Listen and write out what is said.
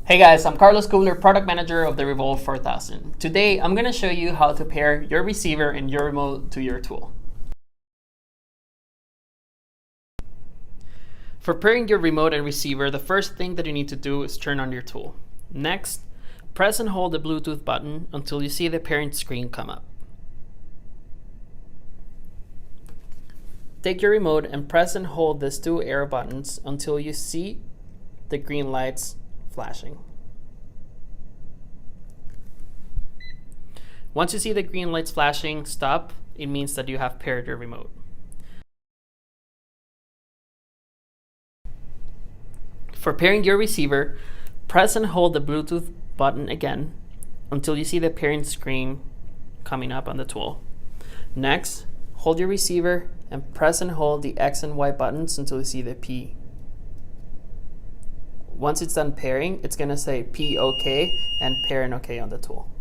Hey guys, I'm Carlos Kubler, product manager of the Revolve 4000. Today, I'm going to show you how to pair your receiver and your remote to your tool. For pairing your remote and receiver, the first thing that you need to do is turn on your tool. Next, press and hold the Bluetooth button until you see the pairing screen come up. Take your remote and press and hold these two arrow buttons until you see the green lights flashing. Once you see the green lights flashing, stop. It means that you have paired your remote. For pairing your receiver, press and hold the Bluetooth button again until you see the pairing screen coming up on the tool. Next, hold your receiver and press and hold the X and Y buttons until you see the P. Once it's done pairing, it's going to say P OK and pair and OK on the tool.